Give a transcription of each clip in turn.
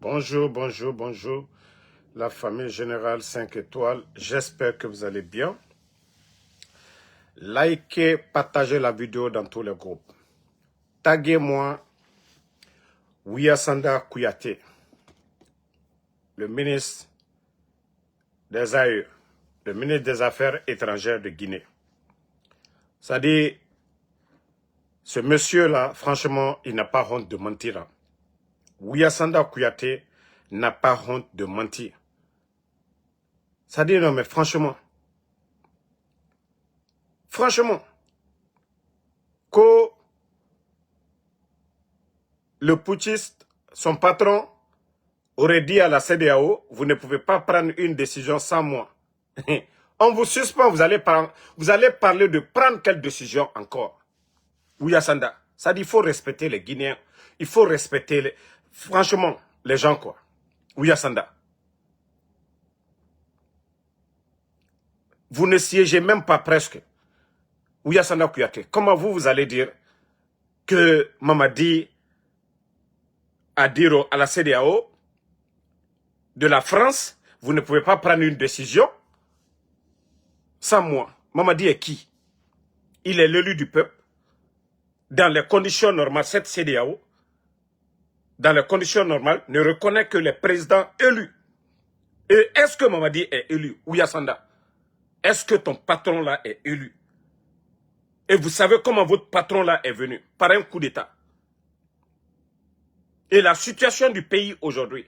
Bonjour, bonjour, bonjour. La famille générale 5 étoiles. J'espère que vous allez bien. Likez, partagez la vidéo dans tous les groupes. Taguez-moi Ouyassanda Kouyaté, le ministre des AE, le ministre des Affaires étrangères de Guinée. C'est-à-dire, ce monsieur-là, franchement, il n'a pas honte de mentir. Ouyassanda Kouyaté n'a pas honte de mentir. C'est-à-dire, non, mais franchement, que le putschiste, son patron, aurait dit à la CEDEAO, vous ne pouvez pas prendre une décision sans moi. On vous suspend, vous allez parler de prendre quelle décision encore. Ouyassanda, ça dit, il faut respecter les Guinéens, il faut respecter, franchement, les gens quoi. Ouyassanda. Vous ne siégez même pas presque. Ouyassanda Kouyaté, comment vous allez dire que Mamadi a dit à la CEDEAO de la France, vous ne pouvez pas prendre une décision sans moi. Mamadi est qui? Il est l'élu du peuple. Dans les conditions normales, cette CEDEAO, dans les conditions normales, ne reconnaît que les présidents élus. Et est-ce que Mamadi est élu? Ouyassanda, est-ce que ton patron-là est élu? Et vous savez comment votre patron-là est venu? Par un coup d'État. Et la situation du pays aujourd'hui,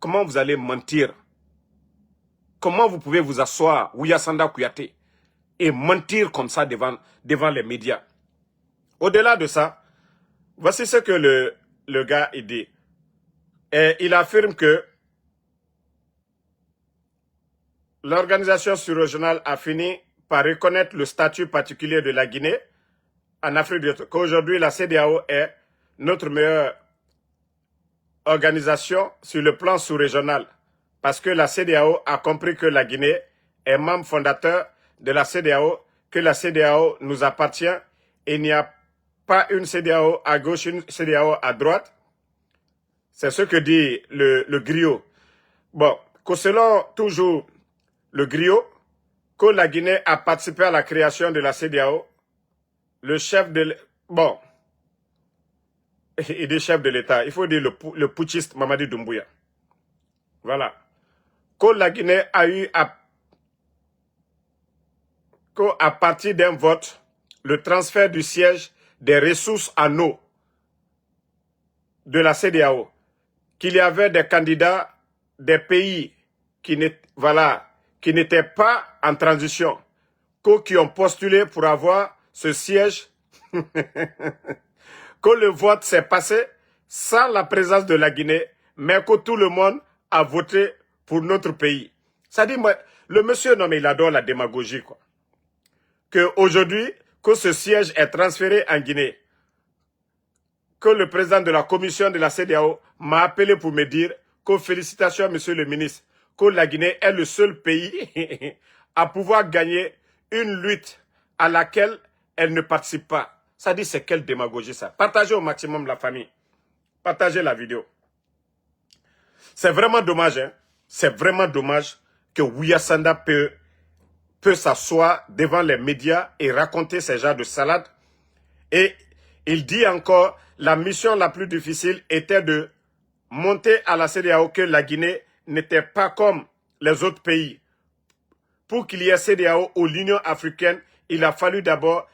comment vous allez mentir? Comment vous pouvez vous asseoir, Ouyassanda Kouyaté, et mentir comme ça devant les médias? Au-delà de ça, voici ce que le gars il dit. Et il affirme que l'organisation sous-régionale a fini par reconnaître le statut particulier de la Guinée en Afrique du Sud, qu'aujourd'hui la CEDEAO est notre meilleure organisation sur le plan sous-régional, parce que la CEDEAO a compris que la Guinée est membre fondateur de la CEDEAO, que la CEDEAO nous appartient, et il n'y a pas une CEDEAO à gauche, une CEDEAO à droite. C'est ce que dit le griot. Bon, que selon toujours le griot, que la Guinée a participé à la création de la CEDEAO, le chef de... Bon, il dit chef de l'État, il faut dire le putschiste Mamadi Doumbouya. Voilà. Que la Guinée a eu à partir d'un vote, le transfert du siège des ressources en eau de la CEDEAO, qu'il y avait des candidats des pays qui n'étaient pas en transition, qui ont postulé pour avoir ce siège, que le vote s'est passé sans la présence de la Guinée, mais que tout le monde a voté pour notre pays. Ça dit, le monsieur, non mais il adore la démagogie, quoi. Qu'aujourd'hui, que ce siège est transféré en Guinée, que le président de la commission de la CEDEAO m'a appelé pour me dire que félicitations, monsieur le ministre, que la Guinée est le seul pays à pouvoir gagner une lutte à laquelle elle ne participe pas. Ça dit, c'est quelle démagogie ça? Partagez au maximum la famille. Partagez la vidéo. C'est vraiment dommage, hein? C'est vraiment dommage que Ouyassanda peut s'asseoir devant les médias et raconter ces genres de salade. Et il dit encore, la mission la plus difficile était de monter à la CEDEAO que la Guinée n'était pas comme les autres pays. Pour qu'il y ait CEDEAO ou l'Union africaine, il a fallu d'abord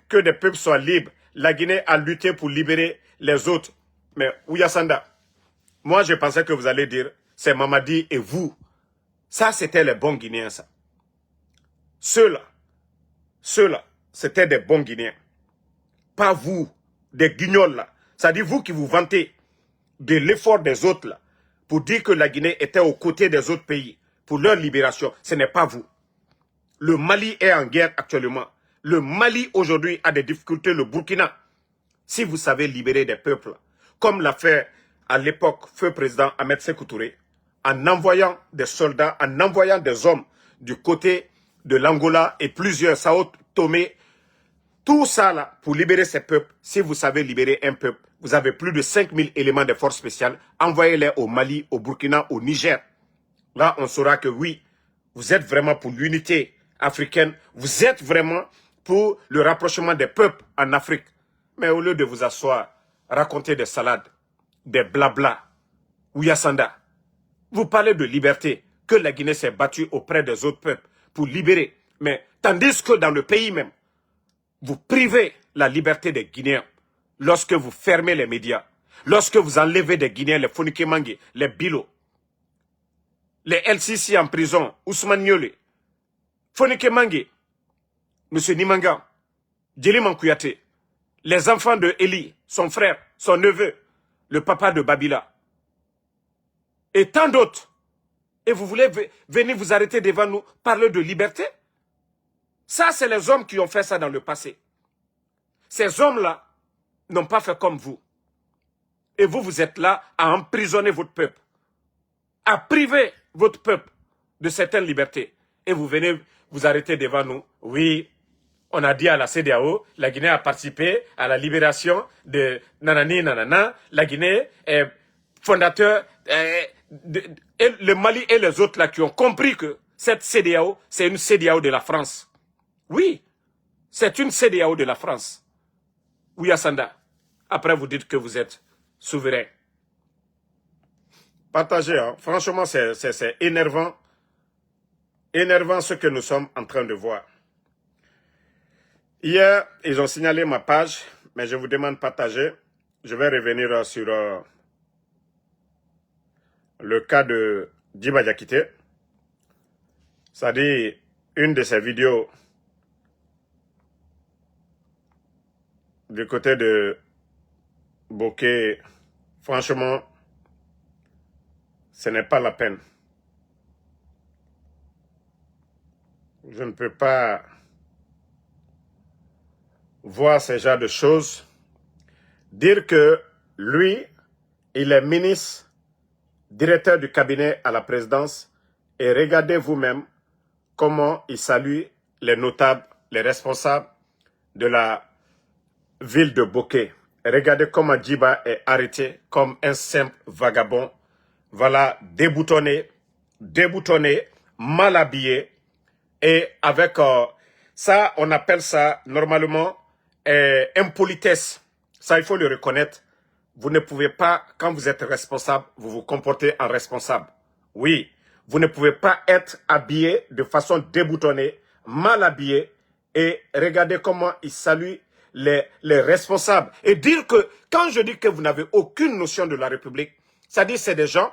que des peuples soient libres. La Guinée a lutté pour libérer les autres. Mais Ouyassanda, moi je pensais que vous allez dire, c'est Mamadi et vous. Ça, c'était les bons Guinéens, ça. Ceux-là, c'était des bons Guinéens. Pas vous, des guignols là. Ça dit vous qui vous vantez de l'effort des autres là, pour dire que la Guinée était aux côtés des autres pays pour leur libération. Ce n'est pas vous. Le Mali est en guerre actuellement. Le Mali aujourd'hui a des difficultés, le Burkina. Si vous savez libérer des peuples, comme l'a fait à l'époque feu président Ahmed Sékou Touré, en envoyant des soldats, en envoyant des hommes du côté de l'Angola et plusieurs Sao Tomé, Tout ça là, pour libérer ces peuples, si vous savez libérer un peuple, vous avez plus de 5000 éléments de forces spéciales, envoyez-les au Mali, au Burkina, au Niger. Là, on saura que oui, vous êtes vraiment pour l'unité africaine, vous êtes vraiment pour le rapprochement des peuples en Afrique. Mais au lieu de vous asseoir, raconter des salades, des blabla, Ouyasanda, vous parlez de liberté, que la Guinée s'est battue auprès des autres peuples pour libérer. Mais tandis que dans le pays même, vous privez la liberté des Guinéens lorsque vous fermez les médias, lorsque vous enlevez des Guinéens, les Fonike Mangue, les Bilo, les LCC en prison, Ousmane Niolé, Fonike Mangue, M. Nimanga, Djeliman Kouyaté, les enfants de Eli, son frère, son neveu, le papa de Babila, et tant d'autres. Et vous voulez venir vous arrêter devant nous, parler de liberté? Ça, c'est les hommes qui ont fait ça dans le passé. Ces hommes-là n'ont pas fait comme vous. Et vous, vous êtes là à emprisonner votre peuple, à priver votre peuple de certaines libertés. Et vous venez vous arrêter devant nous. Oui, on a dit à la CEDEAO, la Guinée a participé à la libération de nanani nanana. La Guinée est fondateur, et le Mali et les autres là qui ont compris que cette CEDEAO, c'est une CEDEAO de la France. Oui, c'est une CEDEAO de la France. Oui, Assanda. Après, vous dites que vous êtes souverain. Partagez, hein. Franchement, c'est énervant. Énervant ce que nous sommes en train de voir. Hier, ils ont signalé ma page, mais je vous demande de partager. Je vais revenir sur le cas de Djiba Diakité. C'est-à-dire, une de ces vidéos du côté de Bokeh, franchement, ce n'est pas la peine. Je ne peux pas voir ce genre de choses. Dire que lui, il est ministre, directeur du cabinet à la présidence, et regardez vous-même comment il salue les notables, les responsables de la ville de Bokeh. Regardez comment Djiba est arrêté comme un simple vagabond. Voilà, déboutonné, mal habillé. Et avec ça, on appelle ça normalement impolitesse. Ça, il faut le reconnaître. Vous ne pouvez pas, quand vous êtes responsable, vous vous comportez en responsable. Oui, vous ne pouvez pas être habillé de façon déboutonnée, mal habillé, et regardez comment il salue les responsables. Et dire que, quand je dis que vous n'avez aucune notion de la République, ça dit c'est des gens,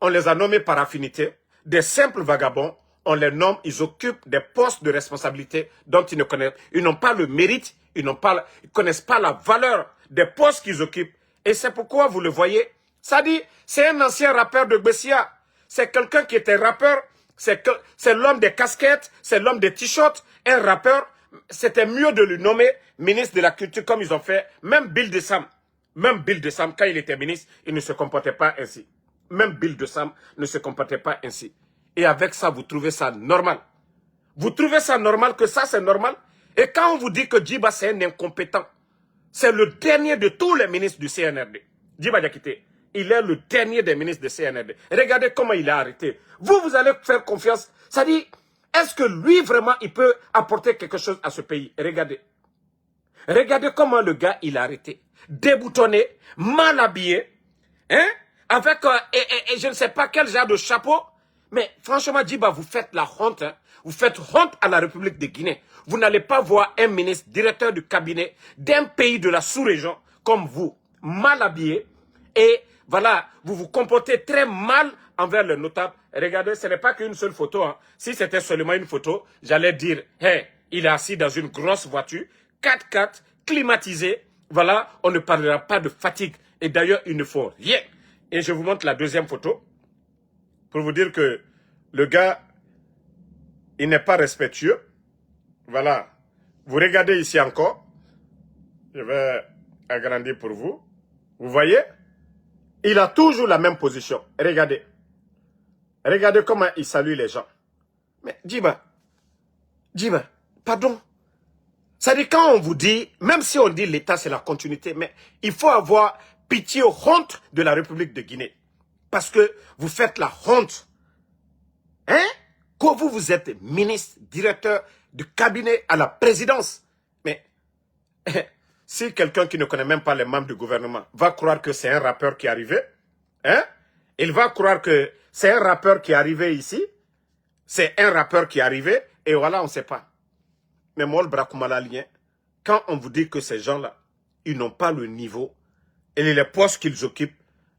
on les a nommés par affinité, des simples vagabonds, on les nomme, ils occupent des postes de responsabilité dont ils ne connaissent, ils n'ont pas le mérite, ils connaissent pas la valeur des postes qu'ils occupent. Et c'est pourquoi vous le voyez, ça dit, c'est un ancien rappeur de Bessia, c'est quelqu'un qui était rappeur, c'est l'homme des casquettes, c'est l'homme des t-shirts, un rappeur. C'était mieux de le nommer ministre de la Culture comme ils ont fait. Même Bill de Sam, quand il était ministre, il ne se comportait pas ainsi. Même Bill de Sam ne se comportait pas ainsi. Et avec ça, vous trouvez ça normal. Vous trouvez ça normal, que ça c'est normal. Et quand on vous dit que Djiba c'est un incompétent, c'est le dernier de tous les ministres du CNRD. Djiba Diakité, il est le dernier des ministres du CNRD. Regardez comment il est arrêté. Vous allez faire confiance. Ça dit, est-ce que lui vraiment il peut apporter quelque chose à ce pays? Regardez. Regardez comment le gars il est arrêté. Déboutonné, mal habillé, hein? Avec et je ne sais pas quel genre de chapeau. Mais franchement, Djiba, vous faites la honte. Hein? Vous faites honte à la République de Guinée. Vous n'allez pas voir un ministre, directeur du cabinet d'un pays de la sous-région comme vous, mal habillé. Et voilà, vous vous comportez très mal envers le notable. Regardez, ce n'est pas qu'une seule photo. Hein. Si c'était seulement une photo, j'allais dire, hey, il est assis dans une grosse voiture, 4x4, climatisé. Voilà, on ne parlera pas de fatigue. Et d'ailleurs, il ne faut rien. Et je vous montre la deuxième photo pour vous dire que le gars, il n'est pas respectueux. Voilà. Vous regardez ici encore. Je vais agrandir pour vous. Vous voyez? Il a toujours la même position. Regardez. Regardez comment il salue les gens. Mais Djiba, pardon. C'est-à-dire quand on vous dit, même si on dit l'État c'est la continuité, mais il faut avoir pitié, honte de la République de Guinée. Parce que vous faites la honte. Hein? Quand vous êtes ministre, directeur du cabinet à la présidence. Mais si quelqu'un qui ne connaît même pas les membres du gouvernement va croire que c'est un rappeur qui est arrivé, hein? Il va croire que c'est un rappeur qui est arrivé ici, c'est un rappeur qui est arrivé, et voilà, on ne sait pas. Mais moi, le Brakumalalien, quand on vous dit que ces gens-là, ils n'ont pas le niveau, et les postes qu'ils occupent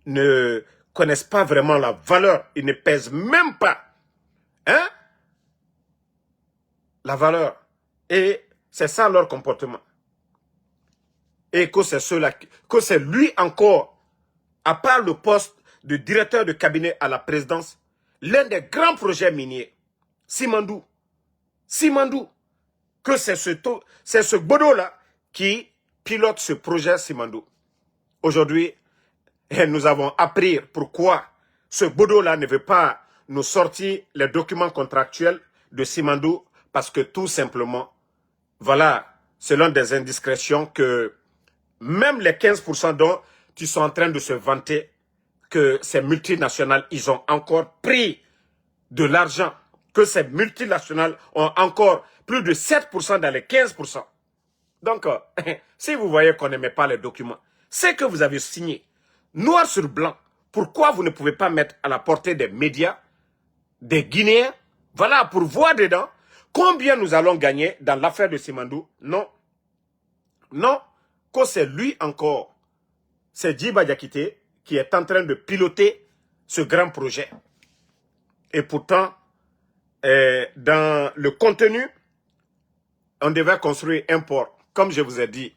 ne connaissent pas vraiment la valeur, ils ne pèsent même pas, hein, la valeur. Et c'est ça leur comportement. Et que c'est ceux-là, que c'est lui encore, à part le poste de directeur de cabinet à la présidence, l'un des grands projets miniers, Simandou, que c'est ce Bodo-là qui pilote ce projet Simandou. Aujourd'hui, nous avons appris pourquoi ce Bodo-là ne veut pas nous sortir les documents contractuels de Simandou, parce que tout simplement, voilà, selon des indiscrétions que même les 15% dont ils sont en train de se vanter que ces multinationales, ils ont encore pris de l'argent, que ces multinationales ont encore plus de 7% dans les 15%. Donc, si vous voyez qu'on n'aimait pas les documents, c'est que vous avez signé, noir sur blanc, pourquoi vous ne pouvez pas mettre à la portée des médias, des Guinéens, voilà, pour voir dedans, combien nous allons gagner dans l'affaire de Simandou? Non. Non, que c'est lui encore, c'est Djiba Diakité qui est en train de piloter ce grand projet. Et pourtant, dans le contenu, on devait construire un port. Comme je vous ai dit,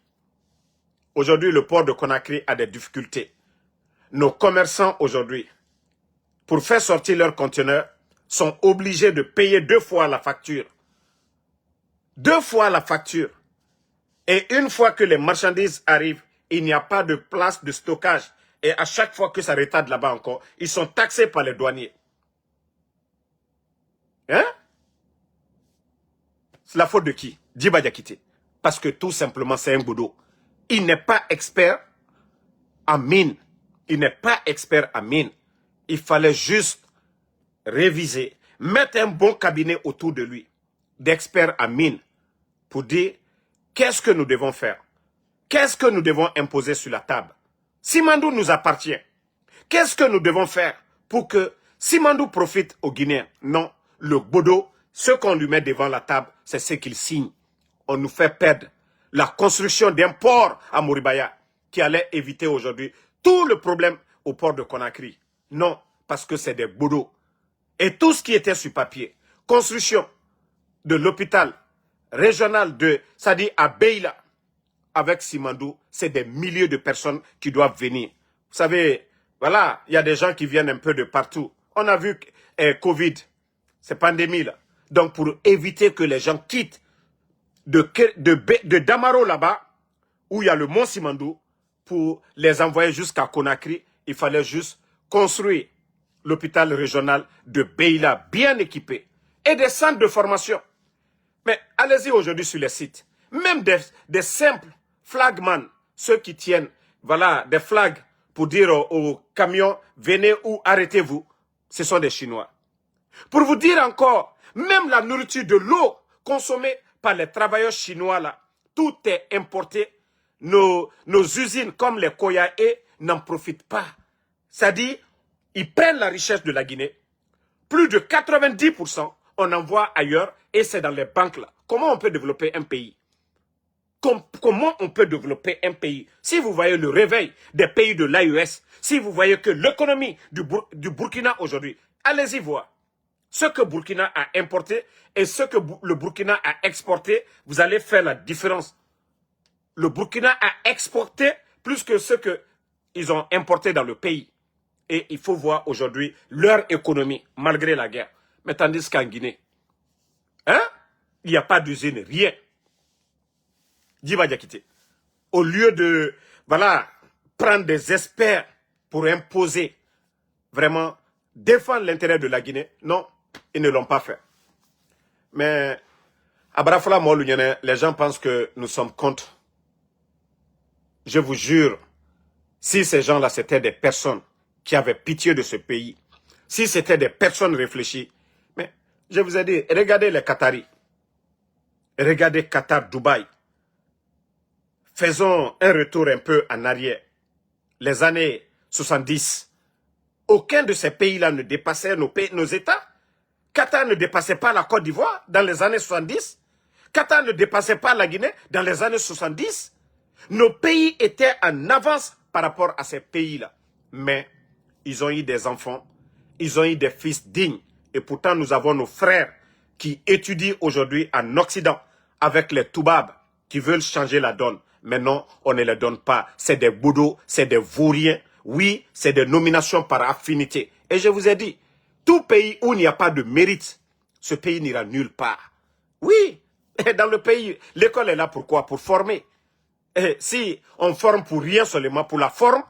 aujourd'hui, le port de Conakry a des difficultés. Nos commerçants aujourd'hui, pour faire sortir leurs conteneurs, sont obligés de payer 2 fois la facture. 2 fois la facture. Et une fois que les marchandises arrivent, il n'y a pas de place de stockage. Et à chaque fois que ça retarde là-bas encore, ils sont taxés par les douaniers. Hein? C'est la faute de qui? Djiba Diakité. Parce que tout simplement, c'est un boudot. Il n'est pas expert en mine. Il n'est pas expert en mine. Il fallait juste réviser, mettre un bon cabinet autour de lui, d'experts en mine, pour dire qu'est-ce que nous devons faire? Qu'est-ce que nous devons imposer sur la table? Simandou nous appartient. Qu'est-ce que nous devons faire pour que Simandou profite aux Guinéens? Non, le bodo, ce qu'on lui met devant la table, c'est ce qu'il signe. On nous fait perdre la construction d'un port à Moribaya qui allait éviter aujourd'hui tout le problème au port de Conakry. Non, parce que c'est des bodos. Et tout ce qui était sur papier, construction de l'hôpital régional de Sadi à Beila, avec Simandou, c'est des milliers de personnes qui doivent venir. Vous savez, voilà, il y a des gens qui viennent un peu de partout. On a vu Covid, cette pandémie-là. Donc, pour éviter que les gens quittent de Damaro là-bas, où il y a le mont Simandou, pour les envoyer jusqu'à Conakry, il fallait juste construire l'hôpital régional de Beila, bien équipé, et des centres de formation. Mais allez-y aujourd'hui sur les sites. Même des simples flagman, ceux qui tiennent, voilà, des flags pour dire aux camions, venez ou arrêtez-vous, ce sont des Chinois. Pour vous dire encore, même la nourriture de l'eau consommée par les travailleurs chinois là, tout est importé. Nos usines comme les Koyaé n'en profitent pas. C'est-à-dire, ils prennent la richesse de la Guinée. Plus de 90%, on envoie ailleurs et c'est dans les banques là. Comment on peut développer un pays? Comment on peut développer un pays? Si vous voyez le réveil des pays de l'AES, si vous voyez que l'économie du Burkina aujourd'hui, allez-y voir. Ce que Burkina a importé et ce que le Burkina a exporté, vous allez faire la différence. Le Burkina a exporté plus que ce qu'ils ont importé dans le pays. Et il faut voir aujourd'hui leur économie, malgré la guerre. Mais tandis qu'en Guinée, hein, il n'y a pas d'usine, rien. Djiba Diakité. Au lieu de, voilà, prendre des experts pour imposer, vraiment, défendre l'intérêt de la Guinée, non, ils ne l'ont pas fait. Mais, Abrafala Molunyene, les gens pensent que nous sommes contre. Je vous jure, si ces gens-là, c'était des personnes qui avaient pitié de ce pays, si c'était des personnes réfléchies, mais je vous ai dit, regardez les Qataris, regardez Qatar, Dubaï. Faisons un retour un peu en arrière. Les années 70, aucun de ces pays-là ne dépassait nos États. Qatar ne dépassait pas la Côte d'Ivoire dans les années 70. Qatar ne dépassait pas la Guinée dans les années 70. Nos pays étaient en avance par rapport à ces pays-là. Mais ils ont eu des enfants, ils ont eu des fils dignes. Et pourtant, nous avons nos frères qui étudient aujourd'hui en Occident avec les Toubabs qui veulent changer la donne. Mais non, on ne les donne pas. C'est des bouddhos, c'est des vauriens. Oui, c'est des nominations par affinité. Et je vous ai dit, tout pays où il n'y a pas de mérite, ce pays n'ira nulle part. Oui, dans le pays, l'école est là pour quoi? Pour former. Et si on forme pour rien seulement, pour la forme,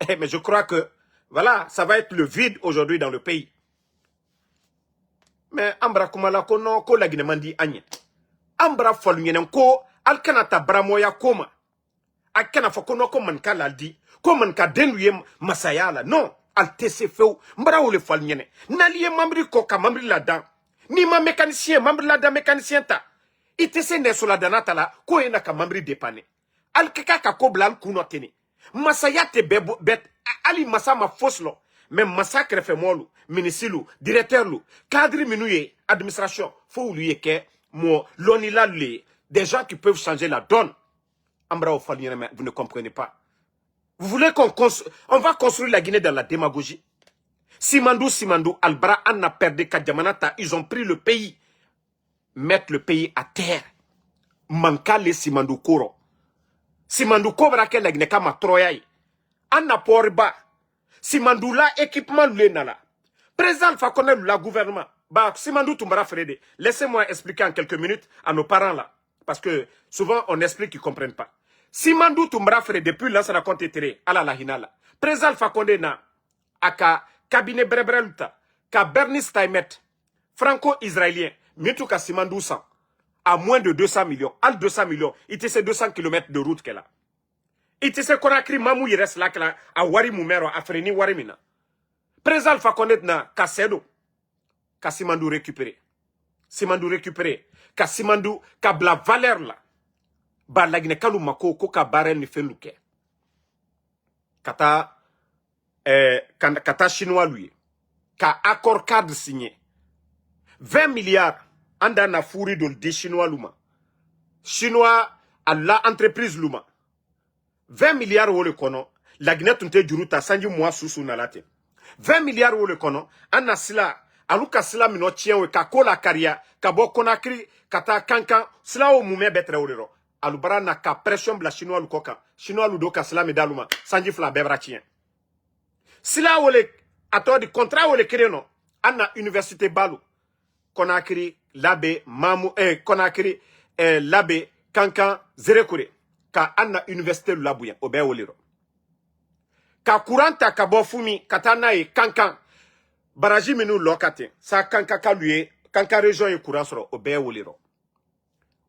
mais je crois que, voilà, ça va être le vide aujourd'hui dans le pays. Mais Ambra Kumala kono ko lagine mandi anye. Ambra folnyenen ko alkanata bramoya koma. Akana fokono ko man kalaldi, ko man ka denouye masayala. Non, al tese feu, mbra ou le folnyene. Naliye mambri ko ka mambri là-dedans. Ni ma mécanicien, mambri là-dedans mécanicien ta. Itese ne sur la danata la, ko ena ka mambri dépane. Al keka ka ko blan kuno tene. Masaya te bet ali masa ma foslo. Même massacre fait molu, ministre, directeur, cadre minouye, administration, faut lui que moi, l'onila des gens qui peuvent changer la donne. Ambra au vous ne comprenez pas. Vous voulez on va construire la Guinée dans la démagogie. Simandou, Albra, Anna perdu Kadjamanata, ils ont pris le pays. Mettre le pays à terre. Manka les Simandou Koro. Simandou Kobra ke la Guinée kama Troyaï. Anna Porba. Simandou la équipement l'enala. Président Fakonel la gouvernement. Bah, Simandou Tumbara Frédé. Laissez-moi expliquer en quelques minutes à nos parents là. Parce que souvent on explique qu'ils ne comprennent pas. Simandou Tumbara Frédé depuis là ça raconte tere à la hinala. Président Fakonde na aka cabinet Brebrelta ka Bernice Taimet franco-israélien mitou ka Simandou 100 à moins de 200 millions. Al 200 millions, il était ces 200 km de route qu'elle a. Il te se Conakry mamou il reste là à Wari Moumero à Freni Warimina. Président Fakonde na Kasedo. Simandou récupéré. Simandou récupéré. Simandou ka bla valeur là. Ba lagne kalu mako ko ka barel ni feluke. Kata chinois lui. Ka accord cadre signé. 20 milliards anda na fouri dol di chinois luma. Chinois à la entreprise luma. 20 milliards wole kono, la Guinée tunte juruta sanji mwa susu na late. 20 milliards wole kono, anna sila, aluka sila mino chien we ka kola karia, ka bo Conakry, kata kankan, sila o mume betre olero. Alubara na ka pression bla chinois lukoka, chinois ludoka sila medaluma, sanji fla bebra chien. Sila wole, ato di contrat wole kireno, anna université balu, Conakry, labe, mamu, Conakry, labe, kankan, zerekure. Ka anna université l'abouya obe oliro ka couranta ka bo fumi katana e kankan baraji minu lokate sa kanka ka lui kanka région e courant soro obe oliro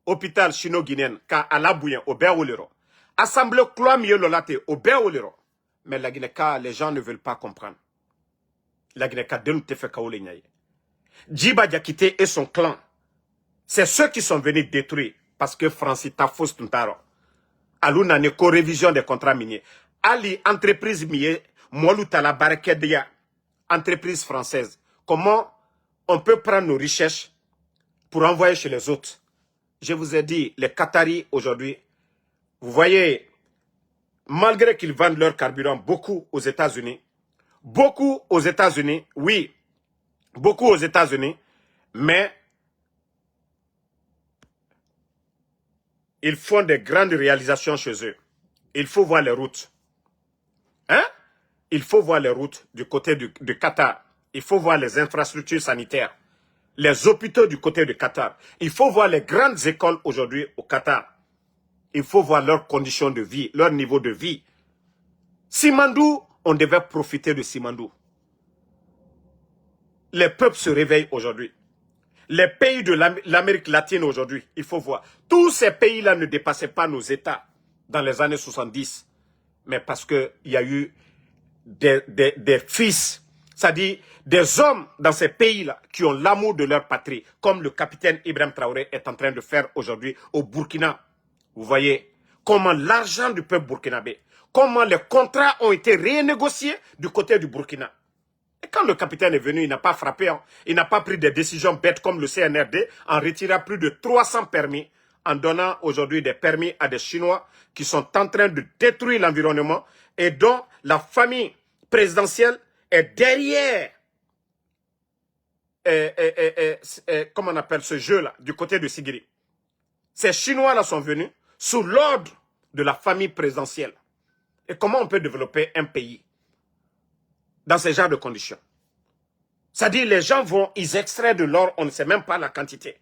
hôpital chino-guinéen ka alabouya obe oliro assemblée cloamie lolate obe oliro mais la Guinée ka les gens ne veulent pas comprendre la Guinée ka denu te fait ka ole nyaye Djiba Diakité et son clan c'est ceux qui sont venus détruire parce que Francis Tafos Tuntaro Aluna ne co-révision des contrats miniers. Ali, entreprise minier, Moualouta la Barakedia, entreprise française. Comment on peut prendre nos richesses pour envoyer chez les autres? Je vous ai dit, les Qataris aujourd'hui, vous voyez, malgré qu'ils vendent leur carburant beaucoup aux États-Unis, oui, beaucoup aux États-Unis, mais ils font des grandes réalisations chez eux. Il faut voir les routes. Hein? Il faut voir les routes du côté du Qatar. Il faut voir les infrastructures sanitaires. Les hôpitaux du côté du Qatar. Il faut voir les grandes écoles aujourd'hui au Qatar. Il faut voir leurs conditions de vie, leur niveau de vie. Simandou, on devait profiter de Simandou. Les peuples se réveillent aujourd'hui. les pays de l'Amérique latine aujourd'hui, il faut voir. Tous ces pays-là ne dépassaient pas nos États dans les années 70. Mais parce qu'il y a eu des fils, c'est-à-dire des hommes dans ces pays-là qui ont l'amour de leur patrie, comme le capitaine Ibrahim Traoré est en train de faire aujourd'hui au Burkina. Vous voyez comment l'argent du peuple burkinabé, comment les contrats ont été renégociés du côté du Burkina. Et quand le capitaine est venu, il n'a pas frappé, hein. Il n'a pas pris des décisions bêtes comme le CNRD en retirant plus de 300 permis, en donnant aujourd'hui des permis à des Chinois qui sont en train de détruire l'environnement et dont la famille présidentielle est derrière, comment on appelle ce jeu-là, du côté de Sigiri. Ces Chinois-là sont venus sous l'ordre de la famille présidentielle. Et comment on peut développer un pays dans ce genre de conditions? C'est-à-dire, les gens vont, ils extraient de l'or, on ne sait même pas la quantité.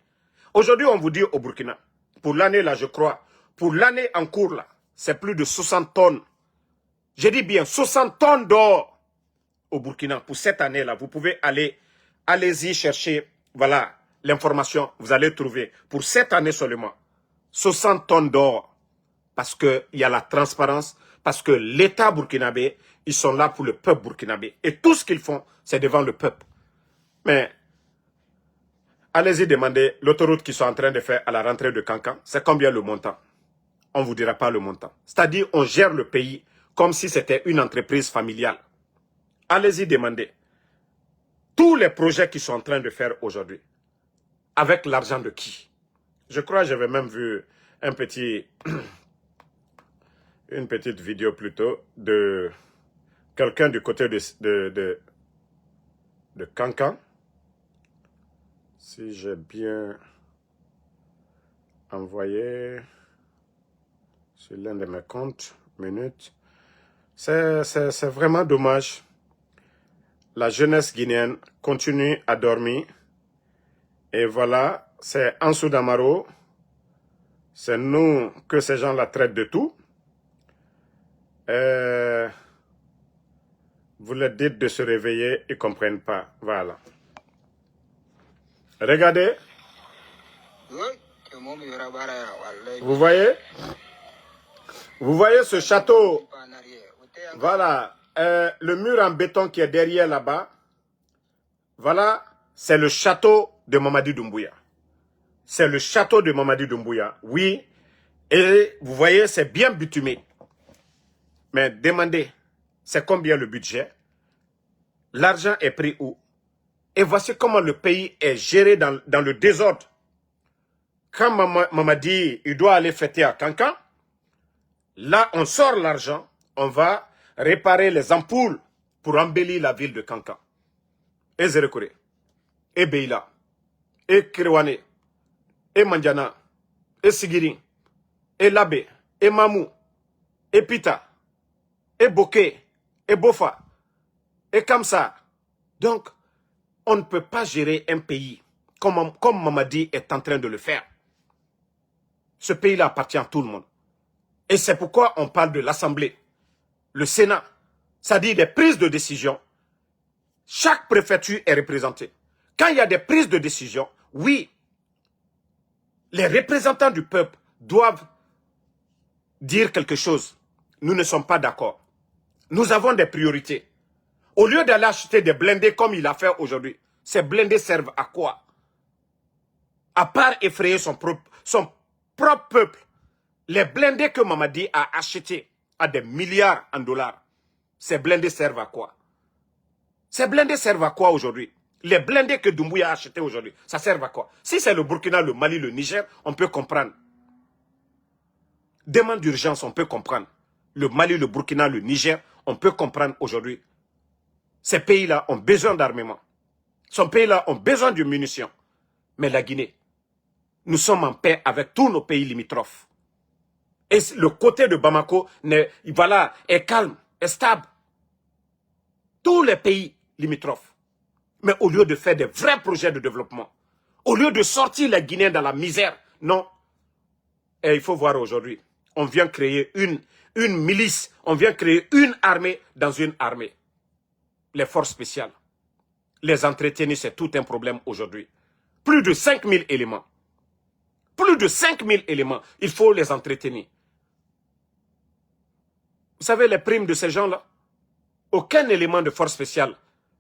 Aujourd'hui, on vous dit au Burkina, pour l'année là, je crois, pour l'année en cours là, c'est plus de 60 tonnes. Je dis bien 60 tonnes d'or au Burkina pour cette année là. Vous pouvez allez-y chercher, voilà, l'information, vous allez trouver. Pour cette année seulement, 60 tonnes d'or. Parce qu'il y a la transparence, parce que l'État burkinabé, ils sont là pour le peuple burkinabé. Et tout ce qu'ils font, c'est devant le peuple. Mais, allez-y demander l'autoroute qu'ils sont en train de faire à la rentrée de Cancan, c'est combien le montant? On ne vous dira pas le montant. C'est-à-dire, on gère le pays comme si c'était une entreprise familiale. Allez-y demander tous les projets qu'ils sont en train de faire aujourd'hui. Avec l'argent de qui? Je crois que j'avais même vu un petit... une petite vidéo plutôt de quelqu'un du côté de Cancan. Si j'ai bien envoyé sur l'un de mes comptes, minutes. C'est vraiment dommage. La jeunesse guinéenne continue à dormir. Et voilà, c'est Ansou Damaro. C'est nous que ces gens-là traitent de tout. Vous leur dites de se réveiller, ils ne comprennent pas. Voilà. Regardez. Vous voyez? Vous voyez ce château? Voilà. Le mur en béton qui est derrière là-bas. Voilà. C'est le château de Mamadi Doumbouya. C'est le château de Mamadi Doumbouya. Oui. Et vous voyez, c'est bien bitumé. Mais demandez, c'est combien le budget? L'argent est pris où? Et voici comment le pays est géré dans le désordre. Quand Mamadi, il doit aller fêter à Cancan, là, on sort l'argent, on va réparer les ampoules pour embellir la ville de Cancan. Et Zérekore, et Beila, et Kirwane, et Mandjana, et Sigiri, et Labé, et Mamou, et Pita, et Bokeh, et Bofa, et Kamsa. Donc, on ne peut pas gérer un pays comme Mamadi est en train de le faire. Ce pays-là appartient à tout le monde. Et c'est pourquoi on parle de l'Assemblée, le Sénat, c'est-à-dire des prises de décision. Chaque préfecture est représentée. Quand il y a des prises de décision, oui, les représentants du peuple doivent dire quelque chose. Nous ne sommes pas d'accord. Nous avons des priorités. Au lieu d'aller acheter des blindés comme il a fait aujourd'hui, ces blindés servent à quoi? À part effrayer son propre peuple. Les blindés que Mamadi a achetés à des milliards en dollars, ces blindés servent à quoi? Ces blindés servent à quoi aujourd'hui? Les blindés que Doumbouya a achetés aujourd'hui, ça sert à quoi? Si c'est le Burkina, le Mali, le Niger, on peut comprendre. Demande d'urgence, on peut comprendre. Le Mali, le Burkina, le Niger, on peut comprendre aujourd'hui. Ces pays-là ont besoin d'armement. Ces pays-là ont besoin de munitions. Mais la Guinée, nous sommes en paix avec tous nos pays limitrophes. Et le côté de Bamako voilà, est calme, est stable. Tous les pays limitrophes. Mais au lieu de faire des vrais projets de développement, au lieu de sortir les Guinéens dans la misère, non. Et il faut voir aujourd'hui, on vient créer une milice, on vient créer une armée dans une armée. Les forces spéciales. Les entretenir, c'est tout un problème aujourd'hui. Plus de 5000 éléments. Plus de 5000 éléments. Il faut les entretenir. Vous savez les primes de ces gens-là? Aucun élément de force spéciale.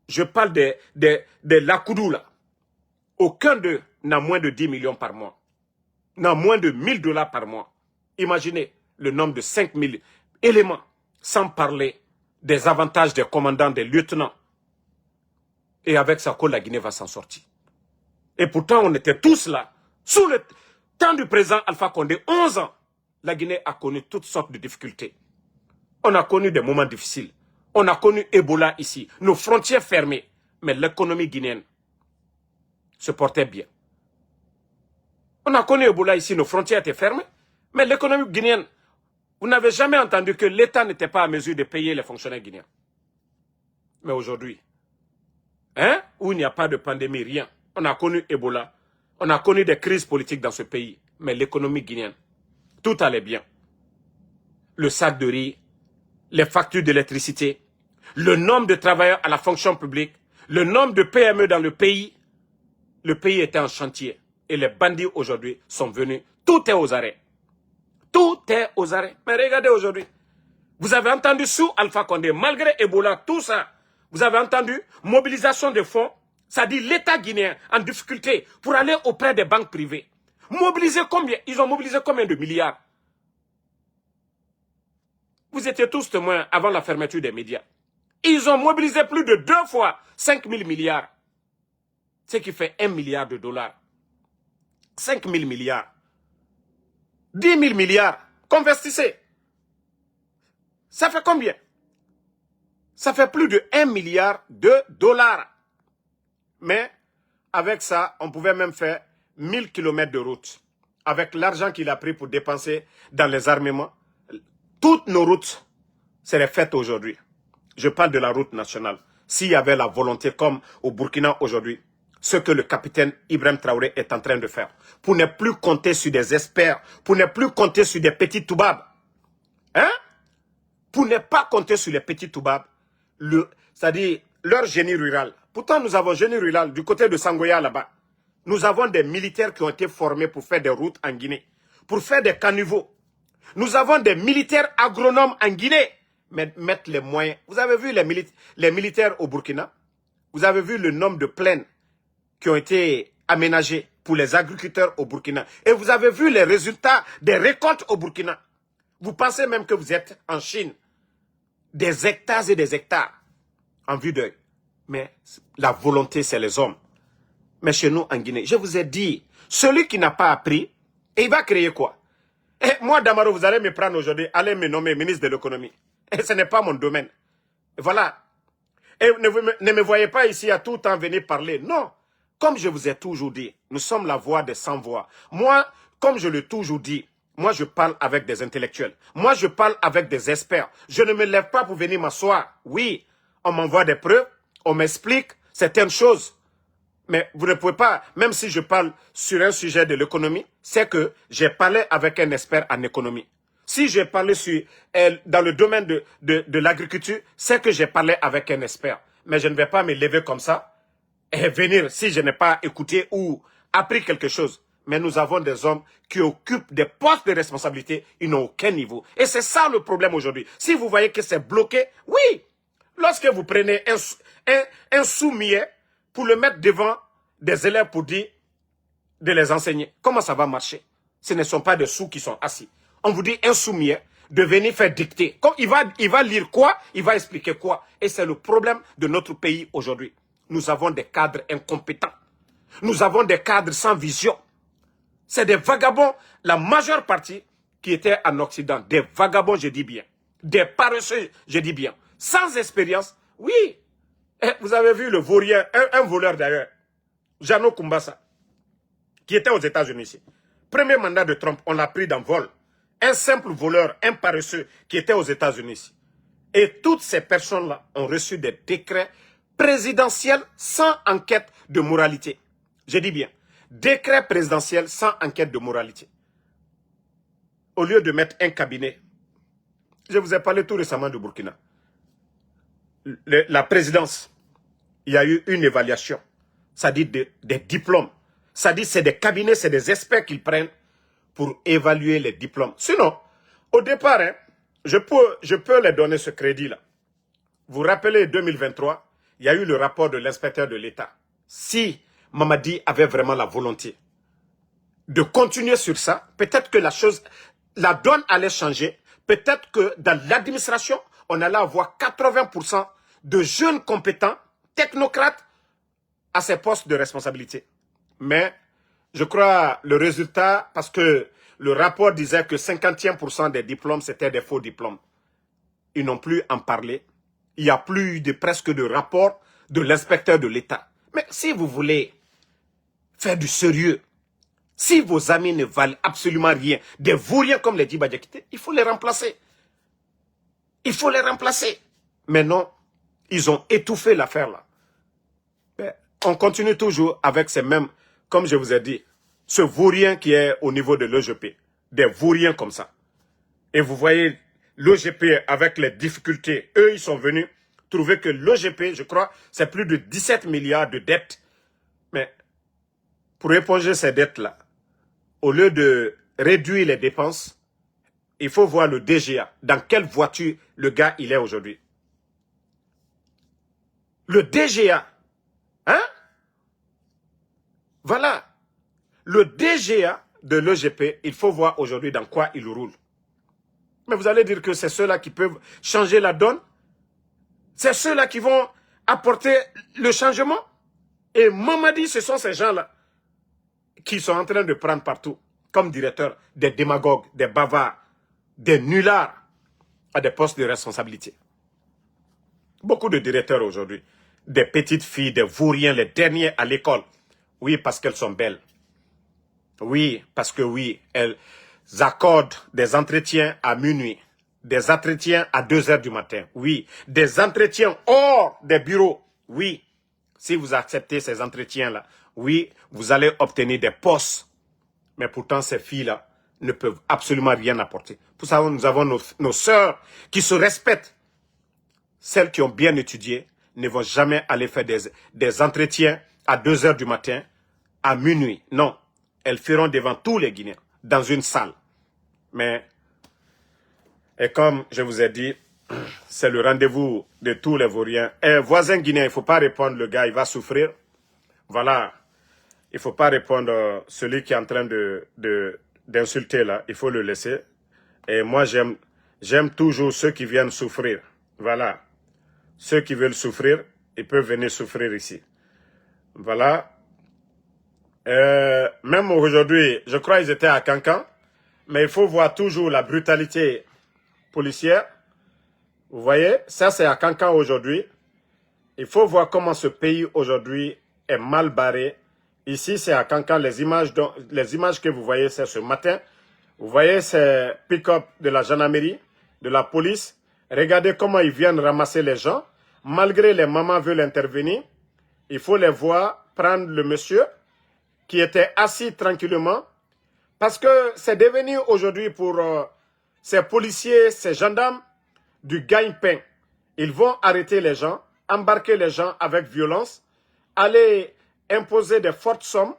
Je parle des Lakoudou là. Aucun d'eux n'a moins de 10 millions par mois. N'a moins de 1000 dollars par mois. Imaginez le nombre de 5000 éléments. Sans parler des avantages des commandants, des lieutenants. Et avec ça, la Guinée va s'en sortir. Et pourtant, on était tous là. Sous le temps du président Alpha Condé, 11 ans, la Guinée a connu toutes sortes de difficultés. On a connu des moments difficiles. On a connu Ebola ici, nos frontières fermées. Mais l'économie guinéenne se portait bien. On a connu Ebola ici, nos frontières étaient fermées. Mais l'économie guinéenne, vous n'avez jamais entendu que l'État n'était pas à mesure de payer les fonctionnaires guinéens. Mais aujourd'hui, où il n'y a pas de pandémie, rien. On a connu Ebola. On a connu des crises politiques dans ce pays. Mais l'économie guinéenne, tout allait bien. Le sac de riz, les factures d'électricité, le nombre de travailleurs à la fonction publique, le nombre de PME dans le pays était en chantier. Et les bandits aujourd'hui sont venus. Tout est aux arrêts. Tout est aux arrêts. Mais regardez aujourd'hui. Vous avez entendu sous Alpha Condé, malgré Ebola, tout ça, vous avez entendu mobilisation de fonds, ça dit l'État guinéen en difficulté pour aller auprès des banques privées. Mobiliser combien? Ils ont mobilisé combien de milliards? Vous étiez tous témoins avant la fermeture des médias. Ils ont mobilisé plus de 2 fois 5 000 milliards. Ce qui fait 1 milliard de dollars. 5 000 milliards. 10 000 milliards. Convertissez. Ça fait combien? Ça fait plus de 1 milliard de dollars. Mais avec ça, on pouvait même faire 1000 km de route. Avec l'argent qu'il a pris pour dépenser dans les armements. Toutes nos routes seraient faites aujourd'hui. Je parle de la route nationale. S'il y avait la volonté comme au Burkina aujourd'hui, ce que le capitaine Ibrahim Traoré est en train de faire, pour ne plus compter sur des experts, pour ne plus compter sur des petits toubabs. Pour ne pas compter sur les petits toubabs, c'est-à-dire leur génie rural. Pourtant, nous avons génie rural du côté de Sangoya là-bas. Nous avons des militaires qui ont été formés pour faire des routes en Guinée, pour faire des caniveaux. Nous avons des militaires agronomes en Guinée, mais mettre les moyens. Vous avez vu les militaires au Burkina? Vous avez vu le nombre de plaines qui ont été aménagées pour les agriculteurs au Burkina. Et vous avez vu les résultats des récoltes au Burkina. Vous pensez même que vous êtes en Chine. Des hectares et des hectares en vue d'œil. Mais la volonté, c'est les hommes. Mais chez nous, en Guinée, je vous ai dit, celui qui n'a pas appris, et il va créer quoi? Et moi, Damaro, vous allez me prendre aujourd'hui, allez me nommer ministre de l'économie. Et ce n'est pas mon domaine. Voilà. Et ne me voyez pas ici à tout temps venir parler. Non. Comme je vous ai toujours dit, nous sommes la voix des sans-voix. Moi, comme je l'ai toujours dit, moi je parle avec des intellectuels. Moi je parle avec des experts. Je ne me lève pas pour venir m'asseoir. Oui, on m'envoie des preuves, on m'explique certaines choses. Mais vous ne pouvez pas, même si je parle sur un sujet de l'économie, c'est que j'ai parlé avec un expert en économie. Si j'ai parlé dans le domaine de l'agriculture, c'est que j'ai parlé avec un expert. Mais je ne vais pas me lever comme ça et venir si je n'ai pas écouté ou appris quelque chose. Mais nous avons des hommes qui occupent des postes de responsabilité, ils n'ont aucun niveau. Et c'est ça le problème aujourd'hui. Si vous voyez que c'est bloqué, oui, lorsque vous prenez un sous-millet pour le mettre devant des élèves pour dire de les enseigner, comment ça va marcher? Ce ne sont pas des sous qui sont assis. On vous dit un sous-millet de venir faire dicter. Quand il va lire quoi? Il va expliquer quoi? Et c'est le problème de notre pays aujourd'hui. Nous avons des cadres incompétents. Nous avons des cadres sans vision. C'est des vagabonds, la majeure partie qui étaient en Occident. Des vagabonds, je dis bien. Des paresseux, je dis bien. Sans expérience, oui. Et vous avez vu le vaurien, un voleur d'ailleurs, Jano Kumbasa, qui était aux États-Unis ici. Premier mandat de Trump, on l'a pris dans vol. Un simple voleur, un paresseux, qui était aux États-Unis ici. Et toutes ces personnes-là ont reçu des décrets présidentiels sans enquête de moralité. Je dis bien, décret présidentiel sans enquête de moralité. Au lieu de mettre un cabinet, je vous ai parlé tout récemment du Burkina. La présidence, il y a eu une évaluation, ça dit des diplômes. Ça dit, c'est des cabinets, c'est des experts qu'ils prennent pour évaluer les diplômes. Sinon, au départ, hein, je peux les donner ce crédit-là. Vous vous rappelez, 2023, il y a eu le rapport de l'inspecteur de l'État. Si Mamadi avait vraiment la volonté de continuer sur ça, peut-être que la donne allait changer. Peut-être que dans l'administration, on allait avoir 80% de jeunes compétents, technocrates, à ces postes de responsabilité. Mais je crois le résultat, parce que le rapport disait que 51% des diplômes, c'était des faux diplômes. Ils n'ont plus en parlé. Il n'y a plus presque de rapport de l'inspecteur de l'État. Mais si vous voulez faire du sérieux, si vos amis ne valent absolument rien, des vauriens comme les Djiba Diakité, il faut les remplacer. Il faut les remplacer. Mais non, ils ont étouffé l'affaire là. Mais on continue toujours avec ces mêmes, comme je vous ai dit, ce vaurien qui est au niveau de l'OGP. Des vauriens comme ça. Et vous voyez l'OGP avec les difficultés. Eux, ils sont venus trouver que l'OGP, je crois, c'est plus de 17 milliards de dettes. Mais pour éponger ces dettes-là, au lieu de réduire les dépenses, il faut voir le DGA. Dans quelle voiture le gars il est aujourd'hui. Le DGA. Hein? Voilà. Le DGA de l'OGP, il faut voir aujourd'hui dans quoi il roule. Mais vous allez dire que c'est ceux-là qui peuvent changer la donne? C'est ceux-là qui vont apporter le changement? Et Mamadi, ce sont ces gens-là qui sont en train de prendre partout, comme directeurs, des démagogues, des bavards, des nullards, à des postes de responsabilité. Beaucoup de directeurs aujourd'hui, des petites filles, des vauriens, les derniers à l'école. Oui, parce qu'elles sont belles. Oui, parce que oui, elles accordent des entretiens à minuit, des entretiens à 2 heures du matin. Oui, des entretiens hors des bureaux. Oui, si vous acceptez ces entretiens-là, oui, vous allez obtenir des postes. Mais pourtant, ces filles-là ne peuvent absolument rien apporter. Pour ça, nous avons nos sœurs qui se respectent. Celles qui ont bien étudié ne vont jamais aller faire des entretiens à 2 heures du matin, à minuit. Non, elles feront devant tous les Guinéens, dans une salle. Mais, et comme je vous ai dit, c'est le rendez-vous de tous les vauriens. Et voisin guinéen, il ne faut pas répondre, le gars, il va souffrir. Voilà, il ne faut pas répondre, celui qui est en train d'insulter là, il faut le laisser. Et moi, j'aime toujours ceux qui viennent souffrir. Voilà. Ceux qui veulent souffrir, ils peuvent venir souffrir ici. Voilà. Même aujourd'hui, je crois qu'ils étaient à Cancan, mais il faut voir toujours la brutalité policière. Vous voyez, ça c'est à Cancan aujourd'hui. Il faut voir comment ce pays aujourd'hui est mal barré. Ici, c'est à Cancan. Les images que vous voyez, c'est ce matin. Vous voyez ces pick-up de la gendarmerie, de la police. Regardez comment ils viennent ramasser les gens. Malgré les mamans veulent intervenir, il faut les voir prendre le monsieur qui était assis tranquillement. Parce que c'est devenu aujourd'hui pour ces policiers, ces gendarmes, du gagne-pain. Ils vont arrêter les gens, embarquer les gens avec violence, aller imposer des fortes sommes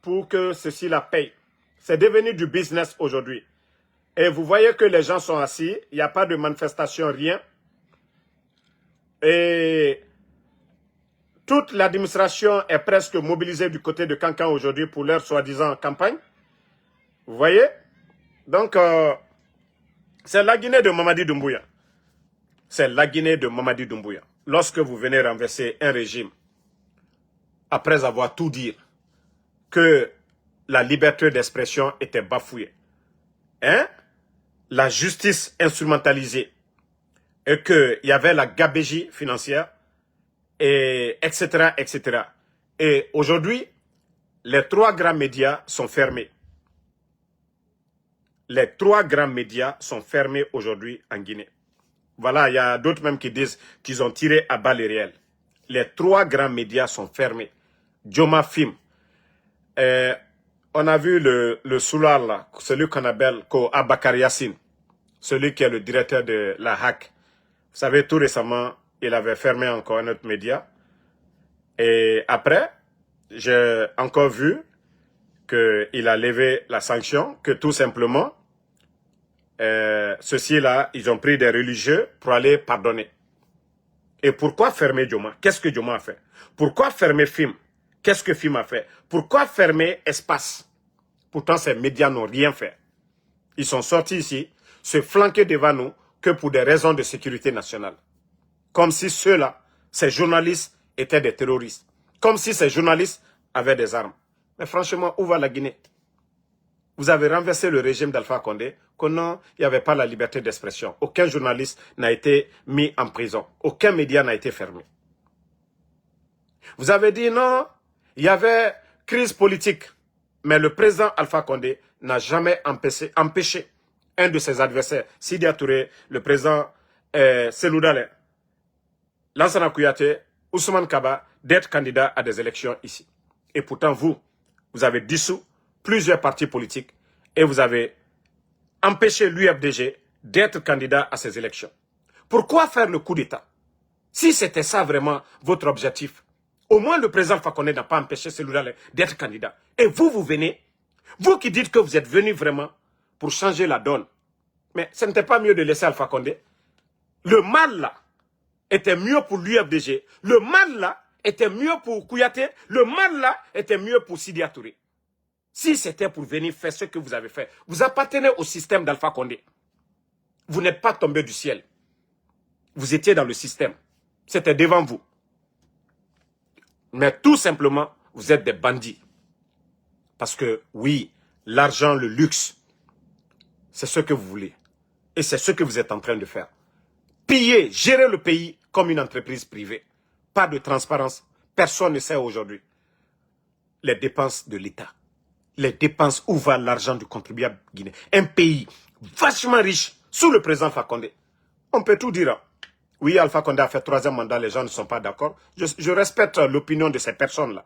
pour que ceux-ci la payent. C'est devenu du business aujourd'hui. Et vous voyez que les gens sont assis, il n'y a pas de manifestation, rien. Et toute l'administration est presque mobilisée du côté de Cancan aujourd'hui pour leur soi-disant campagne. Vous voyez? Donc, c'est la Guinée de Mamadi Doumbouya. C'est la Guinée de Mamadi Doumbouya. Lorsque vous venez renverser un régime, après avoir tout dit, que la liberté d'expression était bafouée, hein? La justice instrumentalisée, et qu'il y avait la gabégie financière, et etc., etc. Et aujourd'hui, les 3 grands médias sont fermés. Les 3 grands médias sont fermés aujourd'hui en Guinée. Voilà, il y a d'autres même qui disent qu'ils ont tiré à balles réelles. Les 3 grands médias sont fermés. Joma Film. On a vu le soulard là, celui qu'on appelle Abakar Yassine, celui qui est le directeur de la HAC. Vous savez, tout récemment, il avait fermé encore un autre média. Et après, j'ai encore vu qu'il a levé la sanction, que tout simplement, ceux-ci-là, ils ont pris des religieux pour aller pardonner. Et pourquoi fermer Dioma? Qu'est-ce que Dioma a fait? Pourquoi fermer FIM? Qu'est-ce que FIM a fait? Pourquoi fermer Espace? Pourtant, ces médias n'ont rien fait. Ils sont sortis ici, se flanquer devant nous que pour des raisons de sécurité nationale. Comme si ceux-là, ces journalistes, étaient des terroristes. Comme si ces journalistes avaient des armes. Mais franchement, où va la Guinée? Vous avez renversé le régime d'Alpha Condé, que non, il n'y avait pas la liberté d'expression. Aucun journaliste n'a été mis en prison. Aucun média n'a été fermé. Vous avez dit non, il y avait crise politique. Mais le président Alpha Condé n'a jamais empêché un de ses adversaires, Sidya Touré, le président Selou Dalein, Lansana Kouyaté, Ousmane Kaba, d'être candidat à des élections ici. Et pourtant, vous avez dissous plusieurs partis politiques et vous avez empêché l'UFDG d'être candidat à ces élections. Pourquoi faire le coup d'État? Si c'était ça vraiment votre objectif, au moins le président Alpha Condé n'a pas empêché Selou Dalein d'être candidat. Et vous venez, vous qui dites que vous êtes venu vraiment pour changer la donne. Mais ce n'était pas mieux de laisser Alpha Condé. Le mal là était mieux pour l'UFDG. Le mal là était mieux pour Kouyaté. Le mal là était mieux pour Sidya Touré. Si c'était pour venir faire ce que vous avez fait, vous appartenez au système d'Alpha Condé. Vous n'êtes pas tombé du ciel. Vous étiez dans le système. C'était devant vous. Mais tout simplement, vous êtes des bandits. Parce que oui, l'argent, le luxe, c'est ce que vous voulez. Et c'est ce que vous êtes en train de faire. Piller, gérer le pays comme une entreprise privée. Pas de transparence. Personne ne sait aujourd'hui les dépenses de l'État. Les dépenses, où va l'argent du contribuable guinéen. Un pays vachement riche, sous le président Alpha Condé. On peut tout dire. Oui, Alpha Condé a fait 3e mandat, les gens ne sont pas d'accord. Je respecte l'opinion de ces personnes-là.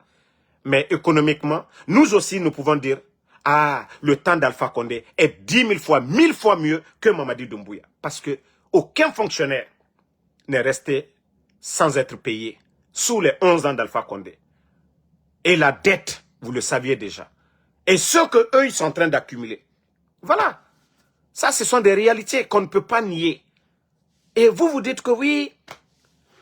Mais économiquement, nous aussi, nous pouvons dire, ah, le temps d'Alpha Condé est 10 000 fois, 1000 fois mieux que Mamadi Doumbouya. Parce que aucun fonctionnaire n'est resté sans être payé sous les 11 ans d'Alpha Condé. Et la dette, vous le saviez déjà. Et ce qu'eux, ils sont en train d'accumuler. Voilà. Ça, ce sont des réalités qu'on ne peut pas nier. Et vous dites que oui,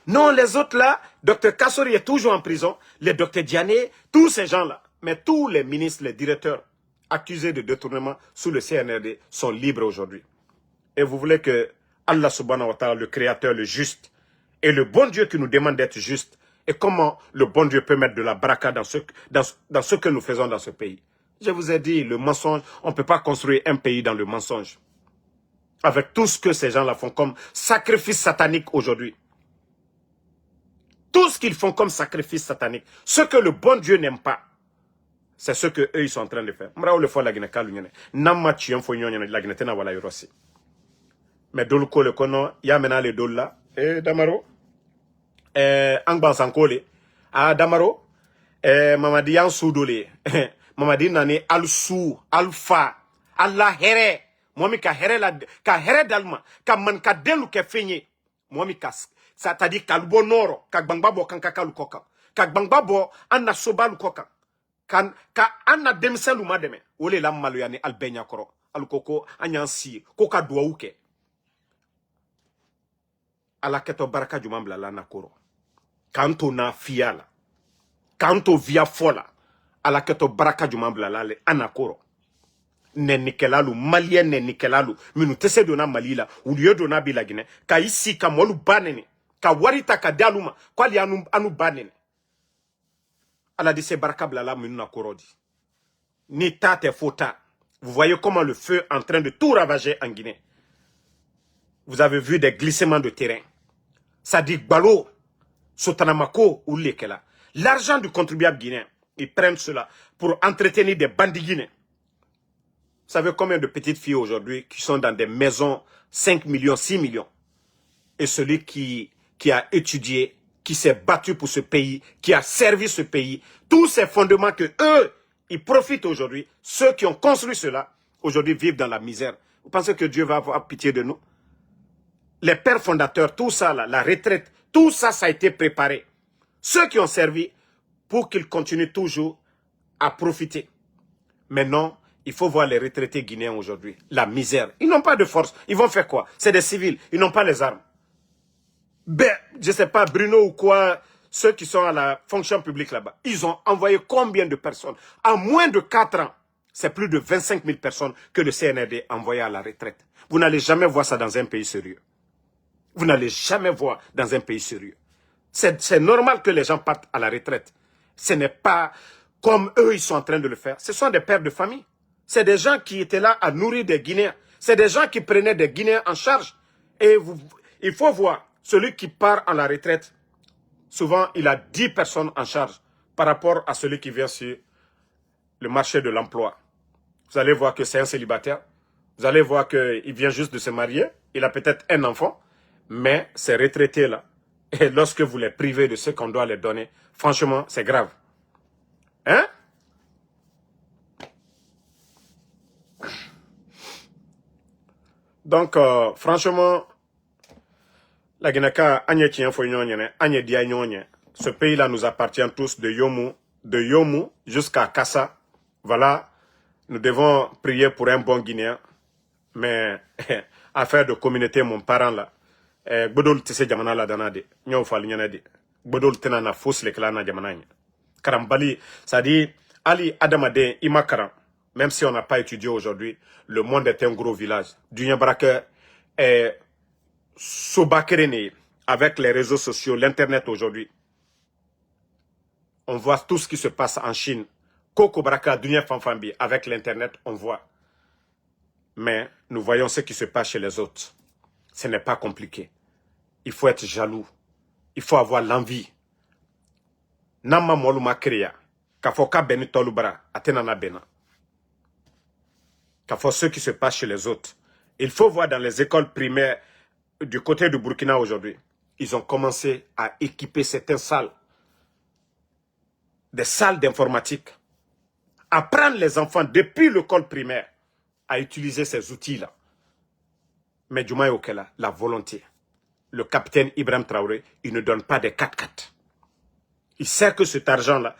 non, les autres là, Dr Kassori est toujours en prison, les Dr Diané, tous ces gens-là, mais tous les ministres, les directeurs accusés de détournement sous le CNRD sont libres aujourd'hui. Et vous voulez que Allah subhanahu wa ta'ala, le créateur, le juste, et le bon Dieu qui nous demande d'être juste, et comment le bon Dieu peut mettre de la baraka dans ce que nous faisons dans ce pays. Je vous ai dit, le mensonge, on ne peut pas construire un pays dans le mensonge. Avec tout ce que ces gens-là font comme sacrifice satanique aujourd'hui. Tout ce qu'ils font comme sacrifice satanique, ce que le bon Dieu n'aime pas, c'est ce que eux ils sont en train de faire. Mais doluko le kono, yamena le dolla, damaro, angban sankole, damaro, mamadi yan soudole, mamadi nani al-sou, al-fa, Allah here, momi ka here dalma, ka man ka delu ke fenye, momi ka, ça t'a dit kalubo noro, ka bangbabo kanka lukoka, ka bangbabo anna soba lukoka, ka anna demsen luma deme, ole la maluyani albenya koro, alukoko anyansi, koka douauke. Ala keto baraka juman bila lana koro. Kanto na fiala. Kanto via fola. Ala keto baraka juman bila lale anakoro. Ne nikelalu, malien ne nikelalu. Minu tese dona malila, uliyo dona bila gine. Ka isi ka molu banene. Ka warita ka daluma. Kwa li anu banene. Ala dise baraka bila la minu na koro di. Ni ta te fota. Vous voyez comment le feu est en train de tout ravager en Guinée. Vous avez vu des glissements de terrain. Ça dit Balo, Sotanamako ou Lekela. L'argent du contribuable guinéen, ils prennent cela pour entretenir des bandits guinéens. Vous savez combien de petites filles aujourd'hui qui sont dans des maisons 5 millions, 6 millions. Et celui qui a étudié, qui s'est battu pour ce pays, qui a servi ce pays, tous ces fondements que eux, ils profitent aujourd'hui, ceux qui ont construit cela, aujourd'hui vivent dans la misère. Vous pensez que Dieu va avoir pitié de nous? Les pères fondateurs, tout ça, là, la retraite, tout ça, ça a été préparé. Ceux qui ont servi pour qu'ils continuent toujours à profiter. Mais non, il faut voir les retraités guinéens aujourd'hui. La misère. Ils n'ont pas de force. Ils vont faire quoi? C'est des civils. Ils n'ont pas les armes. Ben, je ne sais pas, Bruno ou quoi, ceux qui sont à la fonction publique là-bas, ils ont envoyé combien de personnes? En moins de 4 ans, c'est plus de 25 000 personnes que le CNRD a envoyé à la retraite. Vous n'allez jamais voir ça dans un pays sérieux. Vous n'allez jamais voir dans un pays sérieux. C'est normal que les gens partent à la retraite. Ce n'est pas comme eux, ils sont en train de le faire. Ce sont des pères de famille. C'est des gens qui étaient là à nourrir des Guinéens. C'est des gens qui prenaient des Guinéens en charge. Et il faut voir, celui qui part à la retraite, souvent, il a 10 personnes en charge par rapport à celui qui vient sur le marché de l'emploi. Vous allez voir que c'est un célibataire. Vous allez voir qu'il vient juste de se marier. Il a peut-être un enfant. Mais ces retraités-là, et lorsque vous les privez de ce qu'on doit les donner, franchement, c'est grave. Hein? Donc, franchement, la Guinée-Ka, ce pays-là nous appartient tous de Yomu jusqu'à Kassa. Voilà, nous devons prier pour un bon Guinéen. Mais, affaire de communauté, mon parent là, Gbodol tise jamana la danade, nyo fal nyanade. Gbodol tena na fausse le klana jamana. Karambali, ça dit, Ali Adamade, Imakaran, même si on n'a pas étudié aujourd'hui, le monde est un gros village. Dunya Baraka est Sobakerene, avec les réseaux sociaux, l'internet aujourd'hui. On voit tout ce qui se passe en Chine. Koko Baraka, Dunya Fanfambi, avec l'internet, on voit. Mais nous voyons ce qui se passe chez les autres. Ce n'est pas compliqué. Il faut être jaloux. Il faut avoir l'envie. Nama moluma kriya. Kafoka beni tolubra. Atenana bena. Kafo ce qui se passe chez les autres. Il faut voir dans les écoles primaires du côté du Burkina aujourd'hui. Ils ont commencé à équiper certaines salles. Des salles d'informatique. Apprendre les enfants depuis l'école primaire à utiliser ces outils-là. Mais Diomaye Okela, la volonté. Le capitaine Ibrahim Traoré, il ne donne pas des 4x4. Il sait que cet argent-là,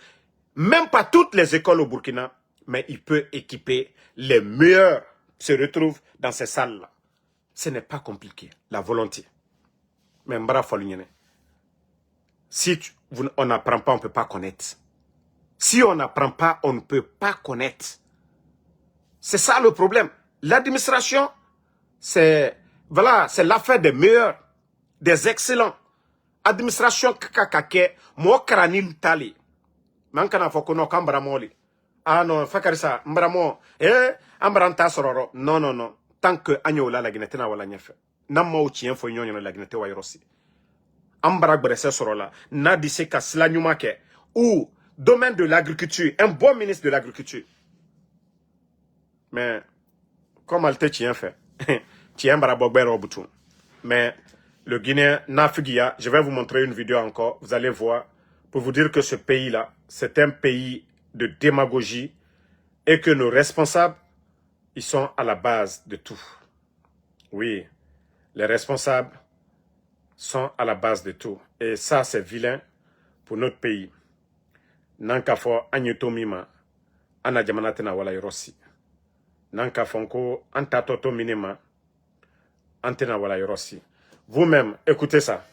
même pas toutes les écoles au Burkina, mais il peut équiper les meilleurs se retrouvent dans ces salles-là. Ce n'est pas compliqué, la volonté. Mais Mbara Folunyene, si on n'apprend pas, on ne peut pas connaître. Si on n'apprend pas, on ne peut pas connaître. C'est ça le problème. L'administration, c'est voilà, c'est l'affaire des meilleurs, des excellents. Administration kakake, mo karani lutali. Mankana fokono kambara moli. Ah non, fakarisa, mbramo, ambranta sororo. Non, non, non. Tant que agnola la guinette na wala nyefe. Namma ou chien fo nyonyo la guinette wa yorosi. Ambra bresse sorola. Na dise ka sla nyumake. Ou, domaine de l'agriculture, un bon ministre de l'agriculture. Mais, comme Alte tient fait, tient barabogber bouton. Mais, le Guinéen Nafigia, je vais vous montrer une vidéo encore, vous allez voir, pour vous dire que ce pays-là, c'est un pays de démagogie et que nos responsables, ils sont à la base de tout. Oui, les responsables sont à la base de tout. Et ça, c'est vilain pour notre pays. Nankafo Agnetomima, Ana Jamanatena Wala Yorosi. Nankafonko Antatoto Minima, Antena Wala Yorosi. Vous-même, écoutez ça.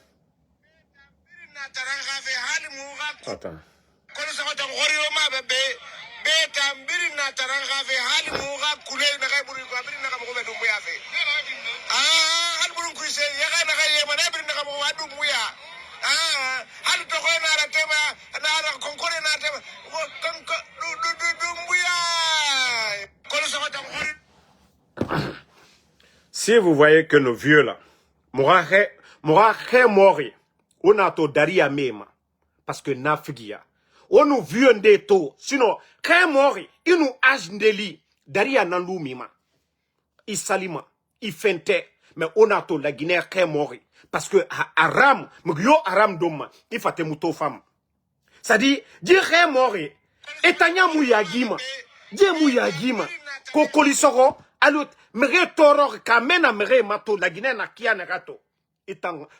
Attends. Si vous voyez que nos vieux là, Mourahe Mori, on a to Daria Mema, parce que Nafigia, on nous vieux ndeto, sinon, Khe Mori, il nous agendeli, Daria Nandou Mima, il salima, il fente, mais on a to la Guinée Khe Mori, parce que Aram, Mugyo Aram Doma, il fate muto femme. Ça dit, dire Khe Mori, etanya Mouyagima, dire Mouyagima, Kokolisoro, alors, mere toror kamena mere mato la Guinée na kia negato.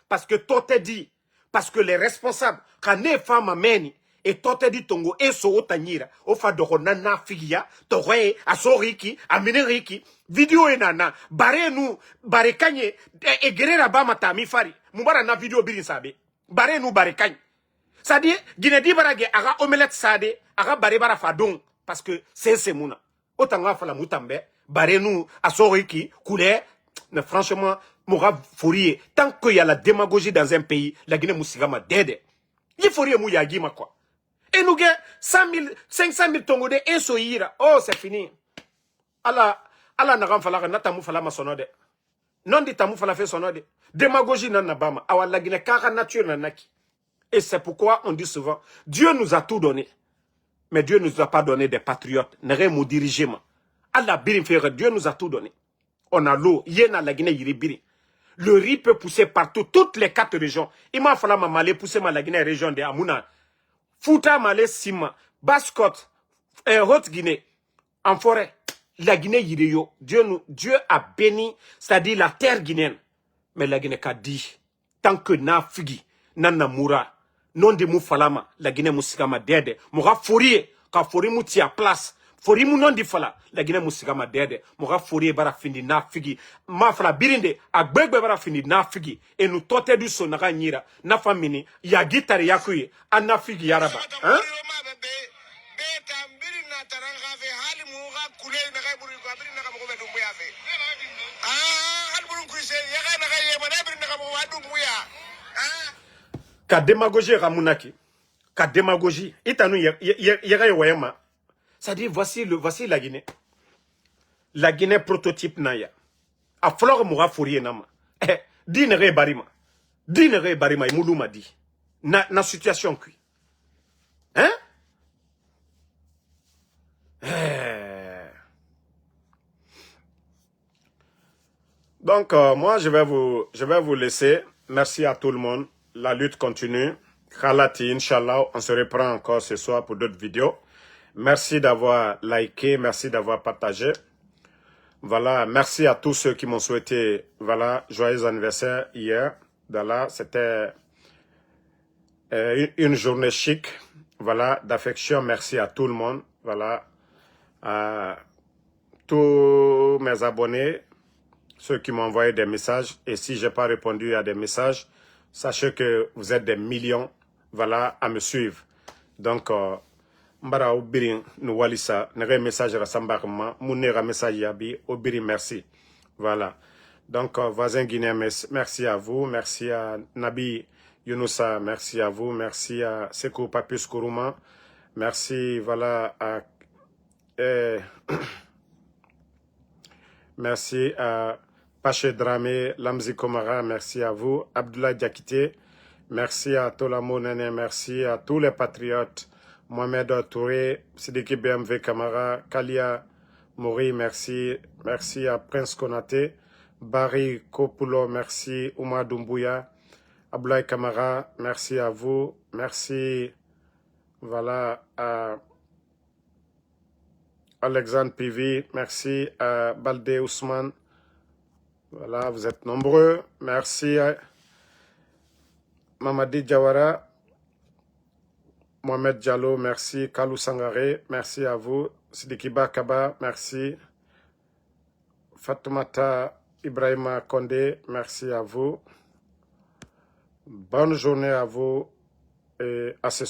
Parce que tout est dit, parce que les responsables, quand les femmes amènent, et tote di tongo e so otanyira o fa doko nana figia toye asoriki amineriki video e nana bare nu bare kanye e gerera ba mata mi fari mubara na video birin sabe bare nu bare kanye c'est-à-dire Guinée di barage aga omelette sade aga bare bara fadon parce que c'est mouna otanga fala mutambe bare nu asoriki koulé mais franchement Moura Fourier, tant qu'il y a la démagogie dans un pays, la Guinée Moussigama dede. Il faut rien mouiller à quoi. Et nous gagnons 100 000, 500 000 tongodé et soïra. Oh, c'est fini. Allah n'a pas fallu natamu fala ma sonode. Non dit tamu fala fait sonode. Démagogie n'a pas. Awa la Guinée car nature n'a naki. Et c'est pourquoi on dit souvent, Dieu nous a tout donné. Mais Dieu ne nous a pas donné des patriotes. N'est mou dirigement. Allah birin faire, Dieu nous a tout donné. On a l'eau, yéna la Guinée yiri birin. Le riz peut pousser partout, toutes les 4 régions. Il m'a fallu m'aller pousser ma la Guinée région de Amouna. Fouta, Malé, Sima, Basse-Côte, Haute-Guinée, en forêt. La Guinée Yirio, Dieu a béni, c'est-à-dire la terre guinéenne. Mais la Guinée a dit, tant que na figi, na moura, non de mou falama, la Guinée Moussigama dede, moura Fourier, ka Fourier mouti à place. Fori mu non di fala la Guinée Moussigama dede moga Fourier bara findi na figi ma fala birinde a gbegbe bara findi na figi et nous tote du so naga nyira na famini ya gitare yakuye a na figi yaraba hein ka démagogie ramunaki ka démagogie itanu yega wayema. C'est-à-dire, voici la Guinée. La Guinée prototype naya. A flore moura Fourier nama. Dinere barima. Dinere barima, Moulou m'a dit. Na situation qui. Hein? Donc, moi, je vais vous laisser. Merci à tout le monde. La lutte continue. Khalati, Inch'Allah, on se reprend encore ce soir pour d'autres vidéos. Merci d'avoir liké, merci d'avoir partagé. Voilà, merci à tous ceux qui m'ont souhaité, voilà, joyeux anniversaire hier. Voilà, c'était une journée chic, voilà, d'affection. Merci à tout le monde, voilà, à tous mes abonnés, ceux qui m'ont envoyé des messages. Et si je n'ai pas répondu à des messages, sachez que vous êtes des millions, voilà, à me suivre. Donc, Mbara Obirin nous walisa nere message rasambarma munera message yabi Obirin merci. Voilà. Donc voisin guinéen merci à vous, merci à Nabi Younoussa, merci à vous, merci à Sekou Papus Kourouma, merci voilà à merci à Paché Dramé, Lamzi Komara, merci à vous, Abdoulaye Diakité, merci à Tolamo Nene, merci à tous les patriotes. Mohamed Touré, Sidiki BMW Kamara, Kalia Mori, merci. Merci à Prince Konaté, Barry Kopulo, merci. Oumar Doumbouya, Abdoulaye Kamara, merci à vous. Merci, voilà, à Alexandre Pivi, merci à Baldé Ousmane. Voilà, vous êtes nombreux. Merci à Mamadi Diawara. Mohamed Diallo, merci. Kalou Sangare, merci à vous. Sidikiba Kaba, merci. Fatoumata Ibrahima Kondé, merci à vous. Bonne journée à vous et à ce soir.